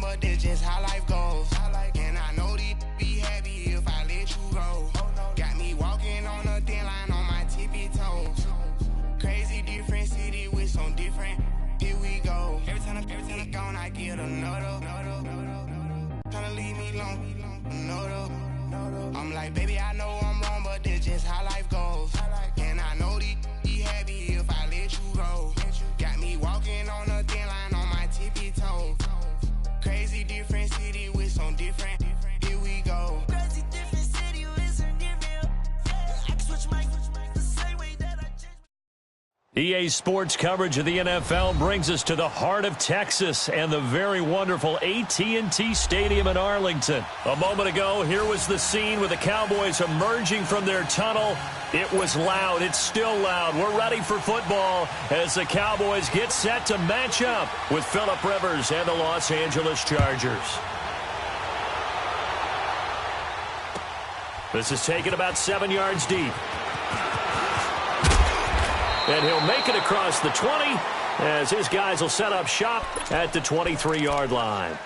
but this just how life goes. And I know these be happy if I let you go. Got me walking on a thin line on my tippy toes. Crazy different city with some different. Here we go. Every time I gone, I get another. Tryna leave me alone, another. I'm like, baby, I know I'm wrong, but this just how life goes. And I know these be happy if I let you go. Got me walking on a thin line on my tippy toes. Crazy different city with some different. Here we go. Crazy different city with some different. I can switch my the same way that I change. EA Sports coverage of the NFL brings us to the heart of Texas and the very wonderful AT&T Stadium in Arlington. A moment ago, here was the scene with the Cowboys emerging from their tunnel. It was loud. It's still loud. We're ready for football as the Cowboys get set to match up with Phillip Rivers and the Los Angeles Chargers. This is taken about 7 yards deep. And he'll make it across the 20 as his guys will set up shop at the 23-yard line.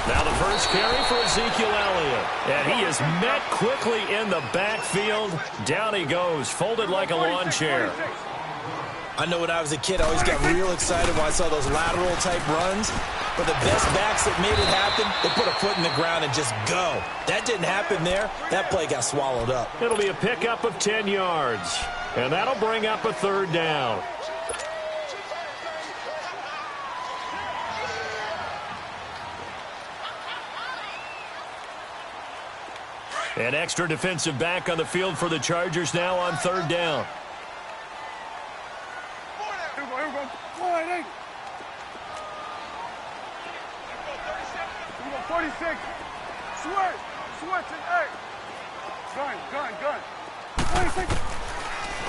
Now the first carry for Ezekiel Elliott. And he is met quickly in the backfield. Down he goes, folded like a lawn chair. I know when I was a kid, I always got real excited when I saw those lateral-type runs. But the best backs that made it happen, they put a foot in the ground and just go. That didn't happen there. That play got swallowed up. It'll be a pickup of 10 yards. And that'll bring up a third down. An extra defensive back on the field for the Chargers now on third down. Here we go. 46. Switch and 8. Gun. 46.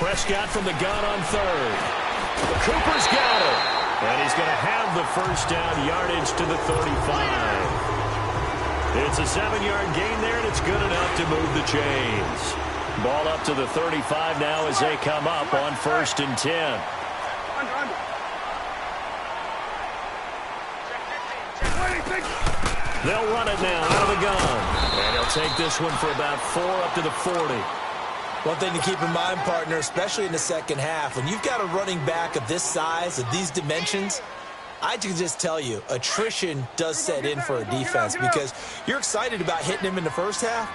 Prescott from the gun on third. Cooper's got it. And he's going to have the first down yardage to the 35. It's a 7-yard gain there, and it's good enough to move the chains. Ball up to the 35 now as they come up on 1st and 10. They'll run it now out of the gun. And he'll take this one for about 4 up to the 40. One thing to keep in mind, partner, especially in the second half, when you've got a running back of this size, of these dimensions, I can just tell you, attrition does set in for a defense because you're excited about hitting him in the first half.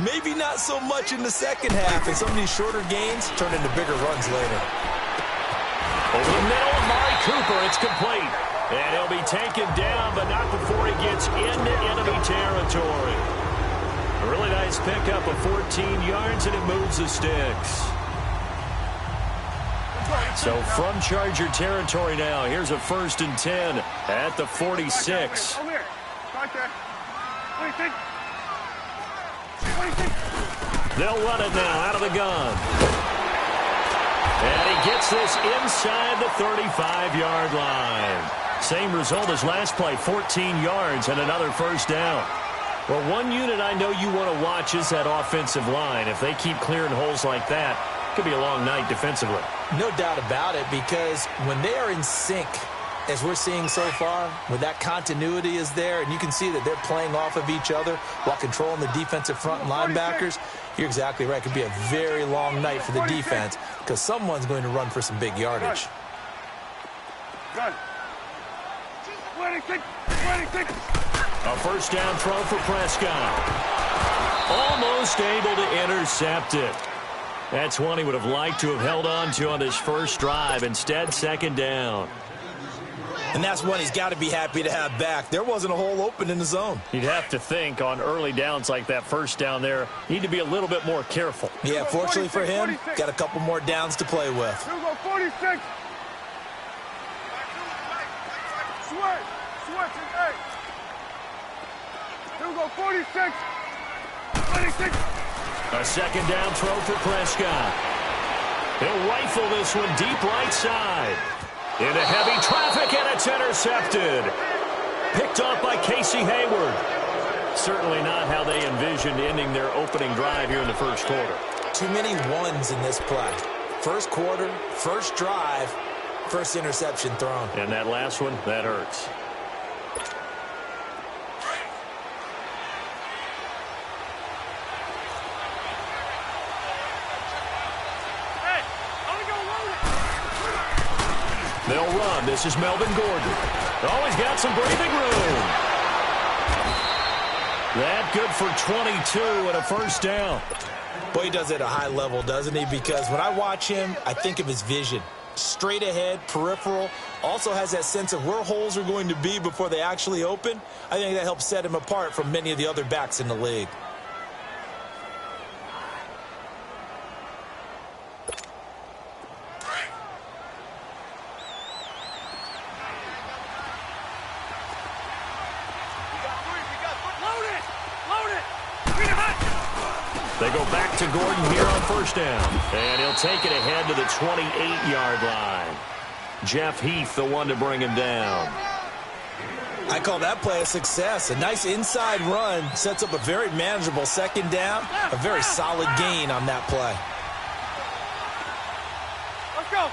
Maybe not so much in the second half, and some of these shorter gains turn into bigger runs later. Over the middle, Amari Cooper, it's complete. And he'll be taken down, but not before he gets into enemy territory. A really nice pickup of 14 yards, and it moves the sticks. So from Charger territory now, here's a 1st and 10 at the 46. They'll run it now out of the gun. And he gets this inside the 35-yard line. Same result as last play, 14 yards and another first down. Well, one unit I know you want to watch is that offensive line. If they keep clearing holes like that, it could be a long night defensively. No doubt about it, because when they are in sync, as we're seeing so far, when that continuity is there, and you can see that they're playing off of each other while controlling the defensive front and linebackers, you're exactly right. It could be a very long night for the defense because someone's going to run for some big yardage. A first down throw for Prescott. Almost able to intercept it. That's one he would have liked to have held on to on his first drive. Instead, second down. And that's one he's got to be happy to have back. There wasn't a hole open in the zone. You'd have to think on early downs like that first down there, need to be a little bit more careful. Yeah, fortunately for him, got a couple more downs to play with. Here we go, 46. Switch and 8. Here we go, 46. 46. A second down throw for Prescott. He'll rifle this one deep right side. Into heavy traffic, and it's intercepted. Picked off by Casey Hayward. Certainly not how they envisioned ending their opening drive here in the first quarter. Too many ones in this play. First quarter, first drive, first interception thrown. And that last one, that hurts. They'll run. This is Melvin Gordon. Oh, he's got some breathing room. That good for 22 and a first down. Boy, he does it at a high level, doesn't he? Because when I watch him, I think of his vision. Straight ahead, peripheral. Also has that sense of where holes are going to be before they actually open. I think that helps set him apart from many of the other backs in the league. They go back to Gordon here on first down. And he'll take it ahead to the 28-yard line. Jeff Heath, the one to bring him down. I call that play a success. A nice inside run sets up a very manageable second down. A very solid gain on that play. Let's go.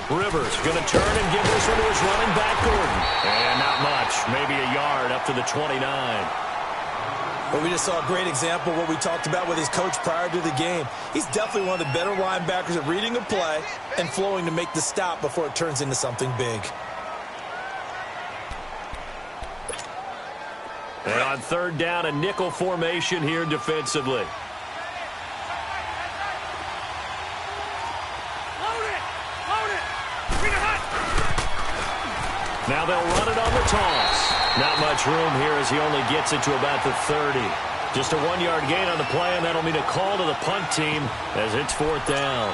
Rivers going to turn and give this one to his running back, Gordon. And not much. Maybe a yard up to the 29. But we just saw a great example of what we talked about with his coach prior to the game. He's definitely one of the better linebackers at reading a play and flowing to make the stop before it turns into something big. And on third down, a nickel formation here defensively. Now they'll run it on the toss. Not much room here as he only gets it to about the 30. Just a 1-yard gain on the play, and that'll mean a call to the punt team as it's fourth down.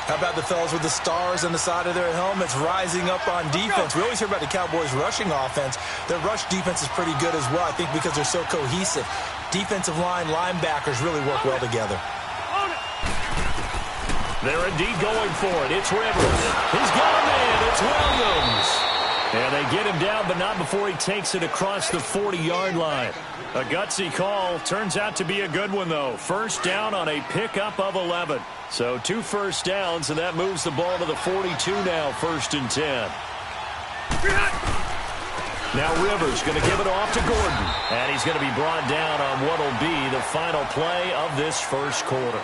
How about the fellas with the stars on the side of their helmets rising up on defense? We always hear about the Cowboys' rushing offense. Their rush defense is pretty good as well, I think, because they're so cohesive. Defensive line linebackers really work well together. They're indeed going for it. It's Rivers. He's got a man. It's Williams. And they get him down, but not before he takes it across the 40-yard line. A gutsy call. Turns out to be a good one, though. First down on a pickup of 11. So 2 first downs, and that moves the ball to the 42 now, 1st and 10. Now Rivers going to give it off to Gordon. And he's going to be brought down on what will be the final play of this first quarter.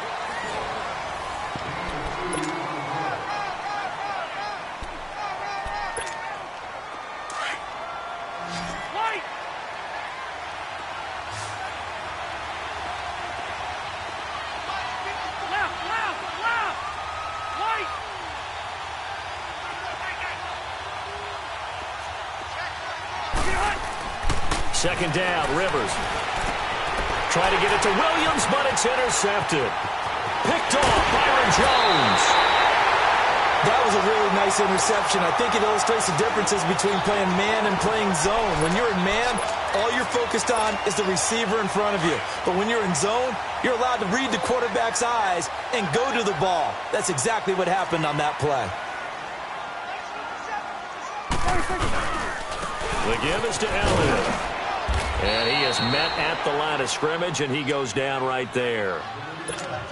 Second down, Rivers. Trying to get it to Williams, but it's intercepted. Picked off, Byron Jones. That was a really nice interception. I think it illustrates the differences between playing man and playing zone. When you're in man, all you're focused on is the receiver in front of you. But when you're in zone, you're allowed to read the quarterback's eyes and go to the ball. That's exactly what happened on that play. The give is to Elliott. And he is met at the line of scrimmage, and he goes down right there.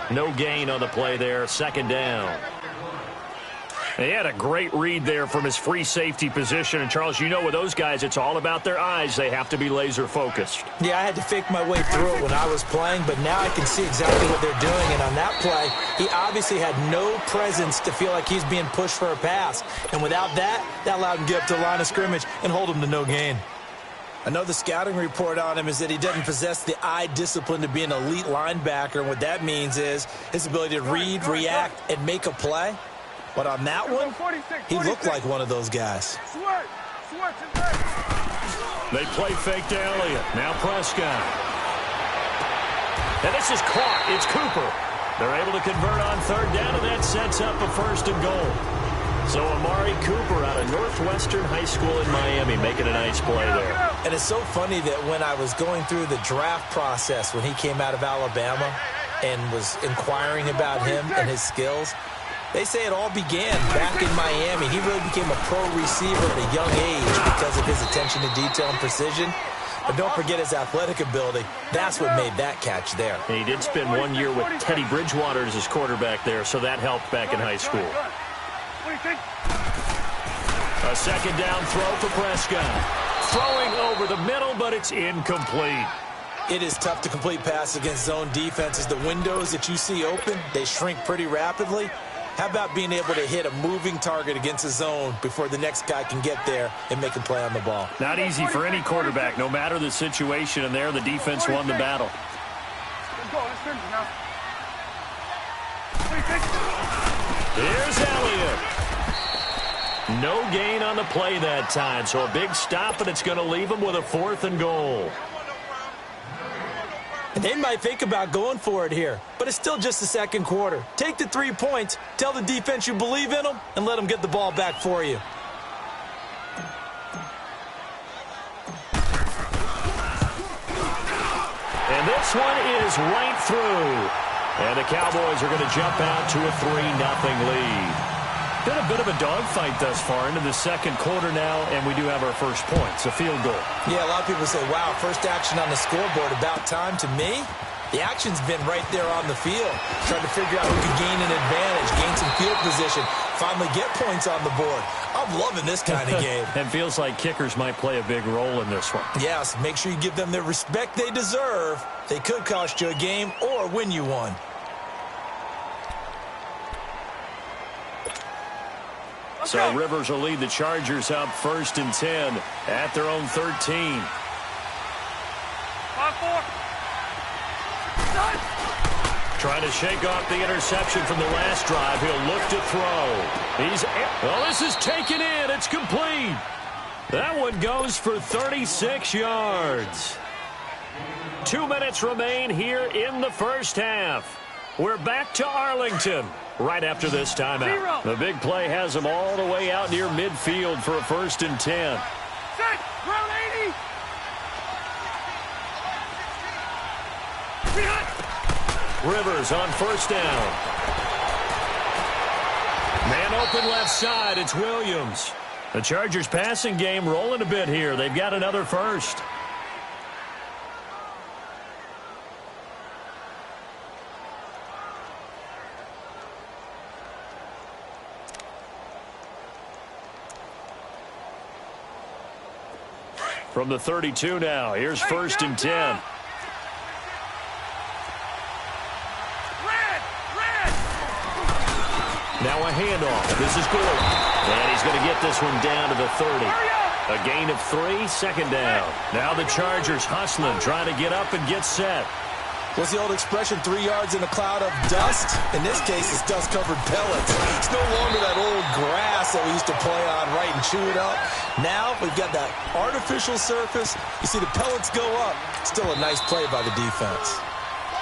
No gain on the play there. Second down. He had a great read there from his free safety position. And, Charles, you know with those guys, it's all about their eyes. They have to be laser-focused. Yeah, I had to fake my way through it when I was playing, but now I can see exactly what they're doing. And on that play, he obviously had no presence to feel like he's being pushed for a pass. And without that, that allowed him to get up to the line of scrimmage and hold him to no gain. I know the scouting report on him is that he doesn't possess the eye discipline to be an elite linebacker. And what that means is his ability to read, react, and make a play. But on that one, he looked like one of those guys. They play fake to Elliott. Now Prescott. And this is caught. It's Cooper. They're able to convert on third down, and that sets up a 1st and goal. So Amari Cooper out of Northwestern High School in Miami making a nice play there. And it's so funny that when I was going through the draft process when he came out of Alabama and was inquiring about him and his skills, they say it all began back in Miami. He really became a pro receiver at a young age because of his attention to detail and precision. But don't forget his athletic ability. That's what made that catch there. He did spend 1 year with Teddy Bridgewater as his quarterback there, so that helped back in high school. A second down throw for Prescott. Throwing over the middle, but it's incomplete. It is tough to complete pass against zone defenses. The windows that you see open, they shrink pretty rapidly. How about being able to hit a moving target against a zone before the next guy can get there and make a play on the ball? Not easy for any quarterback, no matter the situation, and there the defense won the battle. Here's Elliott. No gain on the play that time, so a big stop, and it's going to leave him with a 4th and goal. They might think about going for it here, but it's still just the second quarter. Take the 3 points, tell the defense you believe in them, and let them get the ball back for you. And this one is right through. And the Cowboys are going to jump out to a 3-0 lead. Been a bit of a dogfight thus far into the second quarter now, and we do have our first points, a field goal. Yeah, a lot of people say, wow, first action on the scoreboard, about time. To me, the action's been right there on the field. Trying to figure out who can gain an advantage, gain some field position, finally get points on the board. I'm loving this kind of game. And feels like kickers might play a big role in this one. Yes, make sure you give them the respect they deserve. They could cost you a game or win you one. So Rivers will lead the Chargers up 1st and 10 at their own 13. 5-4. Trying to shake off the interception from the last drive. He'll look to throw. Well, this is taken in. It's complete. That one goes for 36 yards. 2 minutes remain here in the first half. We're back to Arlington right after this timeout. The big play has them all the way out near midfield for a 1st and 10. Set. Round 80. Rivers on 1st down. Man open left side. It's Williams. The Chargers passing game rolling a bit here. They've got another first. From the 32 now, here's 1st and 10. Now a handoff. This is Gordon. And he's going to get this one down to the 30. A gain of 3, 2nd down. Now the Chargers hustling, trying to get up and get set. What's the old expression, 3 yards in a cloud of dust? In this case, it's dust-covered pellets. It's no longer that old grass that we used to play on, right, and chew it up. Now we've got that artificial surface. You see the pellets go up. Still a nice play by the defense.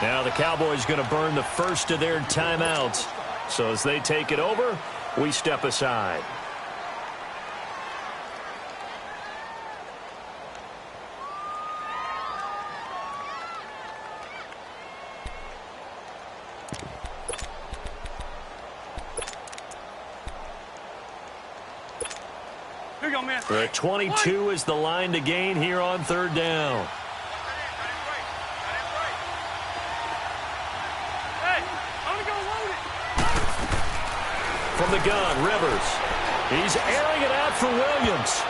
Now the Cowboys going to burn the first of their timeouts. So as they take it over, we step aside. Here you go, man. The 22 is the line to gain here on 3rd down. From the gun, Rivers. He's airing it out for Williams.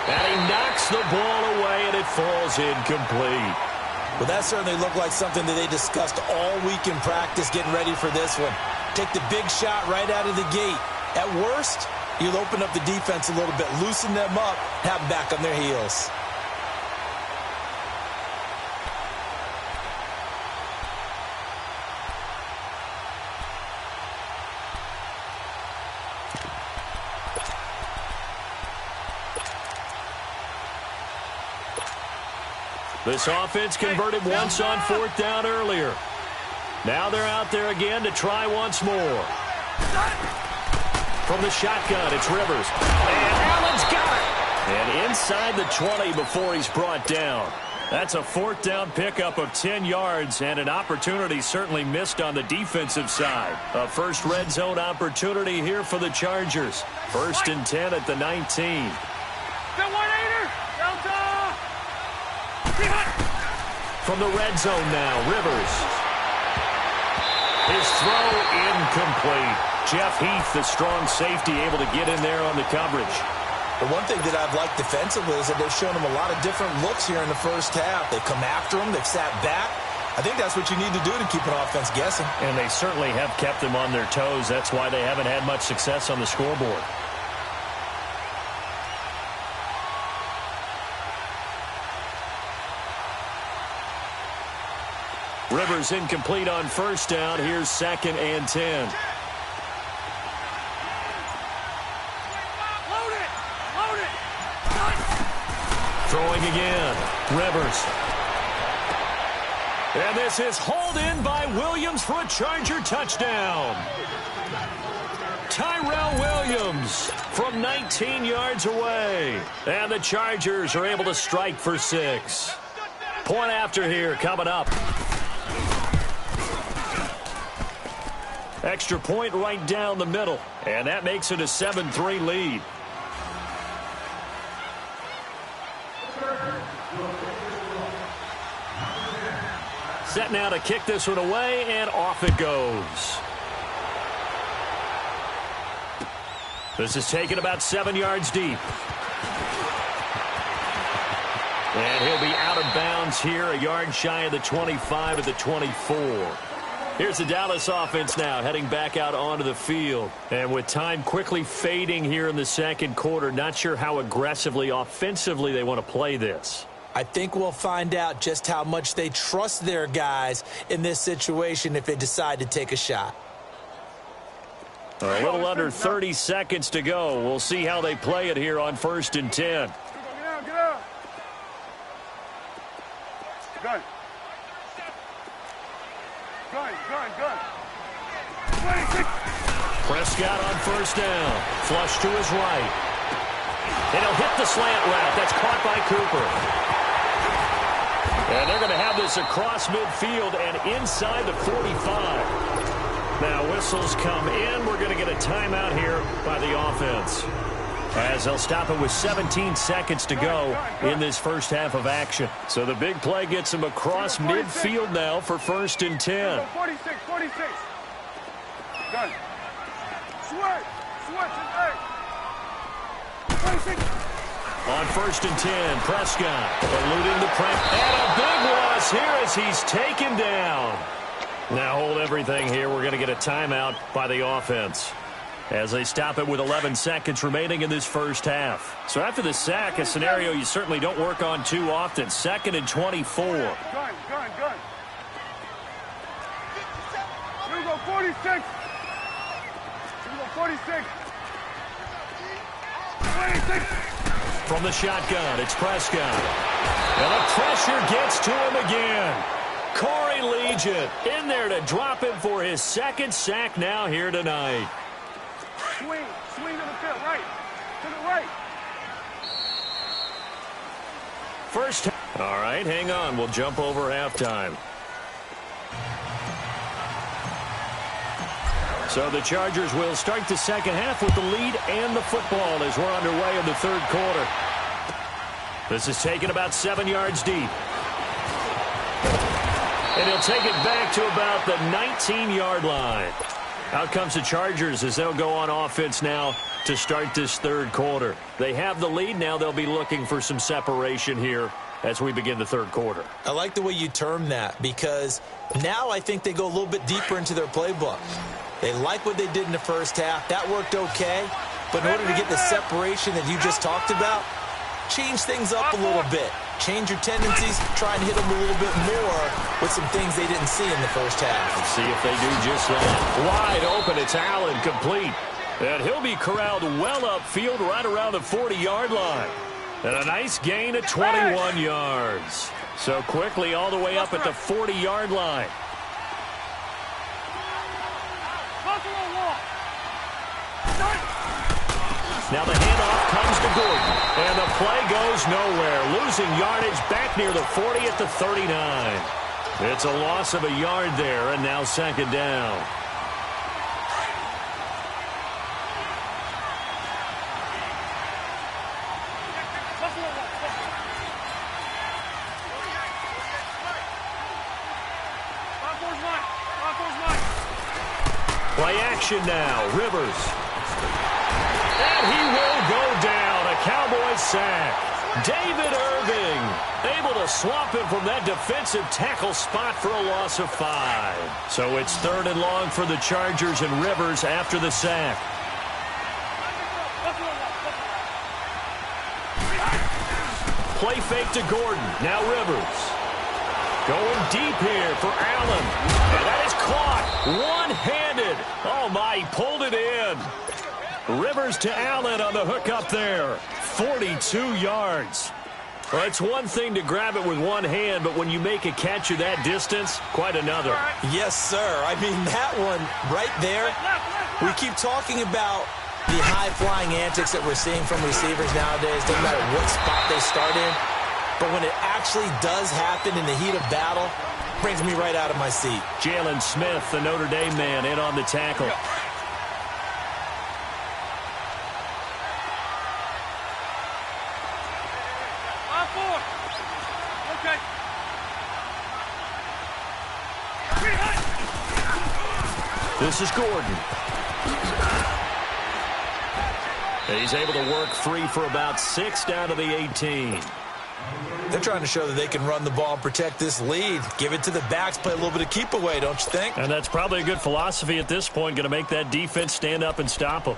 And he knocks the ball away, and it falls incomplete. Well, that certainly looked like something that they discussed all week in practice getting ready for this one. Take the big shot right out of the gate. At worst, you'll open up the defense a little bit, loosen them up, have them back on their heels. This offense converted once on 4th down earlier. Now they're out there again to try once more. From the shotgun, it's Rivers. And Allen's got it. And inside the 20 before he's brought down. That's a fourth down pickup of 10 yards and an opportunity certainly missed on the defensive side. A first red zone opportunity here for the Chargers. 1st and 10 at the 19. From the red zone now, Rivers. His throw incomplete. Jeff Heath, the strong safety, able to get in there on the coverage. The one thing that I've liked defensively is that they've shown him a lot of different looks here in the first half. They've come after him. They've sat back. I think that's what you need to do to keep an offense guessing. And they certainly have kept them on their toes. That's why they haven't had much success on the scoreboard. Rivers incomplete on first down. Here's 2nd and 10. Throwing again. Rivers. And this is hauled in by Williams for a Charger touchdown. Tyrell Williams from 19 yards away. And the Chargers are able to strike for 6. Point after here coming up. Extra point right down the middle. And that makes it a 7-3 lead. Set now to kick this one away, and off it goes. This is taken about 7 yards deep. And he'll be out of bounds here, a yard shy of the 25 at the 24. Here's the Dallas offense now, heading back out onto the field. And with time quickly fading here in the second quarter, not sure how aggressively, offensively they want to play this. I think we'll find out just how much they trust their guys in this situation if they decide to take a shot. A little under 30 seconds to go. We'll see how they play it here on 1st and 10. Good. Prescott on first down. Flush to his right. And he'll hit the slant route. That's caught by Cooper. And they're going to have this across midfield and inside the 45. Now whistles come in. We're going to get a timeout here by the offense, as they'll stop it with 17 seconds to go in this first half of action. So the big play gets them across midfield now for 1st and 10. 46. Good. Switch. 46. On 1st and 10, Prescott eluding the press. And a big loss here as he's taken down. Now hold everything here. We're going to get a timeout by the offense, as they stop it with 11 seconds remaining in this first half. So after the sack, a scenario you certainly don't work on too often. 2nd and 24. Good. Here we go, 46. Here we go, 46. 26. From the shotgun, it's Prescott. And the pressure gets to him again. Corey Legion in there to drop him for his 2nd sack now here tonight. Swing to the field, right. To the right. First. All right, hang on. We'll jump over halftime. So the Chargers will start the second half with the lead and the football as we're underway in the third quarter. This is taken about 7 yards deep. And he'll take it back to about the 19-yard line. Out comes the Chargers as they'll go on offense now to start this third quarter. They have the lead. Now they'll be looking for some separation here as we begin the third quarter. I like the way you term that, because now I think they go a little bit deeper into their playbook. They like what they did in the first half. That worked okay. But in order to get the separation that you just talked about, change things up a little bit. Change your tendencies, try and hit them a little bit more with some things they didn't see in the first half. Let's see if they do just that. Wide open, it's Allen, complete. And he'll be corralled well upfield right around the 40-yard line. And a nice gain of 21 yards. So quickly all the way up at the 40-yard line. Now the handoff comes to Gordon. And the nowhere, losing yardage back near the 40 at the 39. It's a loss of a yard there, and now second down. Play action now, Rivers. And he will go down, a Cowboys sack. David Irving able to swap him from that defensive tackle spot for a loss of 5. So it's 3rd and long for the Chargers and Rivers after the sack. Play fake to Gordon. Now Rivers. Going deep here for Allen. And that is caught. One-handed. Oh, my, he pulled it in. Rivers to Allen on the hook up there. 42 yards. Well, it's one thing to grab it with one hand, but when you make a catch of that distance, quite another. Yes, sir. I mean, that one right there, we keep talking about the high-flying antics that we're seeing from receivers nowadays. Doesn't matter what spot they start in. But when it actually does happen in the heat of battle, it brings me right out of my seat. Jalen Smith, the Notre Dame man, in on the tackle. Okay. This is Gordon. And he's able to work free for about 6 down to the 18. They're trying to show that they can run the ball and protect this lead. Give it to the backs, play a little bit of keep away, don't you think? And that's probably a good philosophy at this point, going to make that defense stand up and stop them.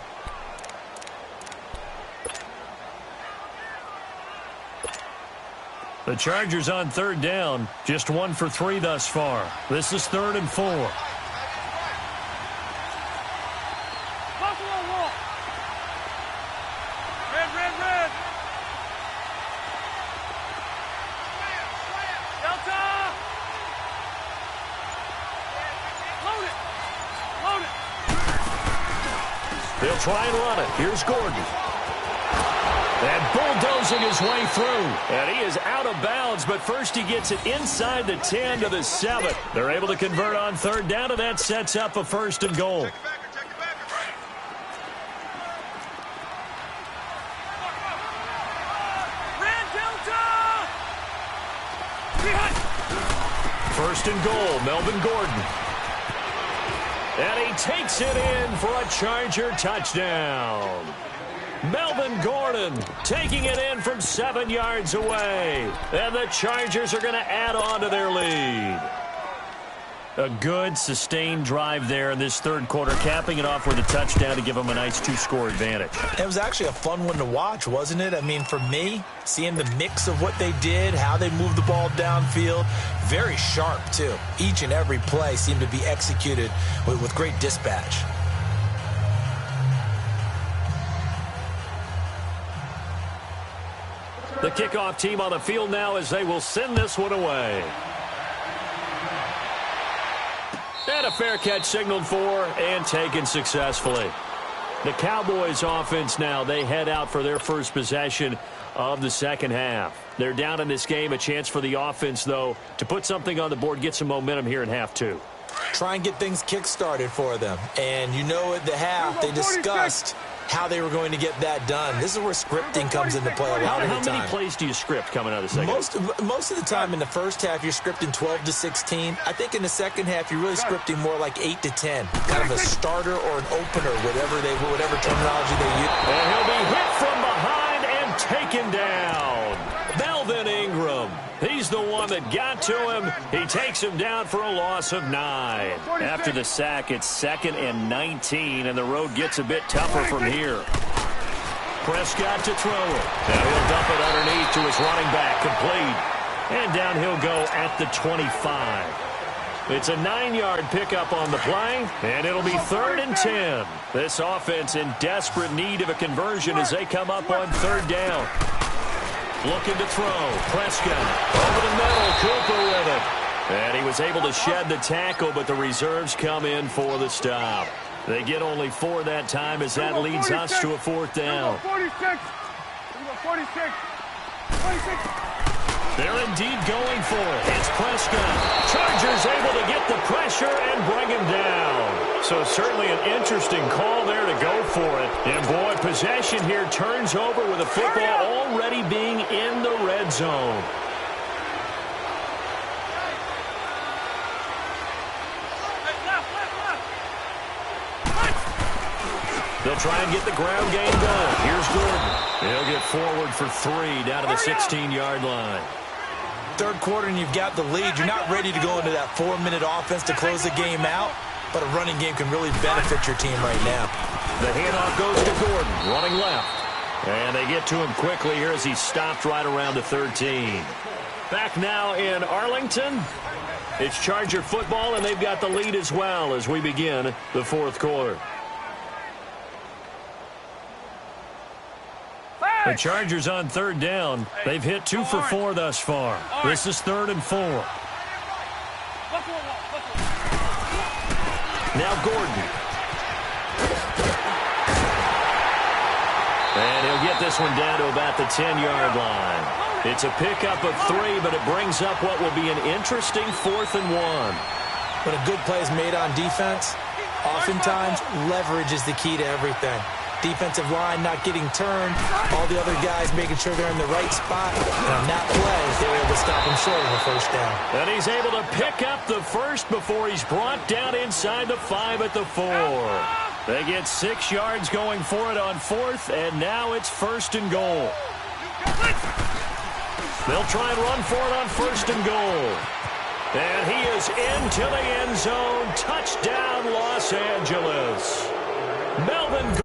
The Chargers on 3rd down, just 1 for 3 thus far. This is 3rd and 4. Buffalo wall. Red, red, red. Delta. Load it. Load it. They'll try and run it. Here's Gordon. And bulldozing his way through. And he is out of bounds, but first he gets it inside the 10 to the 7. They're able to convert on 3rd down, and that sets up a 1st and goal. Red Delta. 1st and goal, Melvin Gordon. And he takes it in for a Charger touchdown. Melvin Gordon taking it in from 7 yards away. And the Chargers are going to add on to their lead. A good, sustained drive there in this 3rd quarter, capping it off with a touchdown to give them a nice 2-score advantage. It was actually a fun one to watch, wasn't it? I mean, for me, seeing the mix of what they did, how they moved the ball downfield, very sharp, too. Each and every play seemed to be executed with great dispatch. The kickoff team on the field now as they will send this one away. And a fair catch signaled for and taken successfully. The Cowboys offense now, they head out for their first possession of the 2nd half. They're down in this game. A chance for the offense, though, to put something on the board, get some momentum here in half 2. Try and get things kick-started for them. And you know at the half, they discussed how they were going to get that done. This is where scripting comes into play a lot of the time. How many plays do you script coming out of the 2nd? Most of the time in the first half, you're scripting 12 to 16. I think in the 2nd half, you're really scripting more like 8 to 10. Kind of a starter or an opener, whatever terminology they use. And he'll be hit from behind and taken down. Melvin Ingram. He's the one that got to him. He takes him down for a loss of 9. After the sack, it's 2nd and 19, and the road gets a bit tougher from here. Prescott to throw it. Now he'll dump it underneath to his running back, complete. And down he'll go at the 25. It's a 9-yard pickup on the play, and it'll be 3rd and 10. This offense in desperate need of a conversion as they come up on 3rd down. Looking to throw. Prescott over the middle. Cooper with it. And he was able to shed the tackle, but the reserves come in for the stop. They get only 4 that time as that leads us to a 4th down. 46. 46. They're indeed going for it. It's Prescott. Chargers able to get the pressure and bring him down. So certainly an interesting call there to go for it. And boy, possession here turns over with the football already being in the red zone. They'll try and get the ground game going. Here's Gordon. He'll get forward for 3 down to the 16-yard line. Third quarter and you've got the lead. You're not ready to go into that 4-minute offense to close the game out, but a running game can really benefit your team right now. The handoff goes to Gordon, running left. And they get to him quickly here as he's stopped right around the 13. Back now in Arlington. It's Charger football, and they've got the lead as well as we begin the fourth quarter. The Chargers on third down. They've hit 2 for 4 thus far. This is 3rd and 4. Now Gordon. And he'll get this one down to about the 10-yard line. It's a pickup of 3, but it brings up what will be an interesting 4th and 1. When a good play is made on defense, oftentimes leverage is the key to everything. Defensive line not getting turned, all the other guys making sure they're in the right spot. And on that play, they were able to stop him short of a first down. And he's able to pick up the first before he's brought down inside the 5 at the 4. They get 6 yards going for it on 4th, and now it's 1st and goal. They'll try and run for it on 1st and goal. And he is into the end zone. Touchdown, Los Angeles. Melvin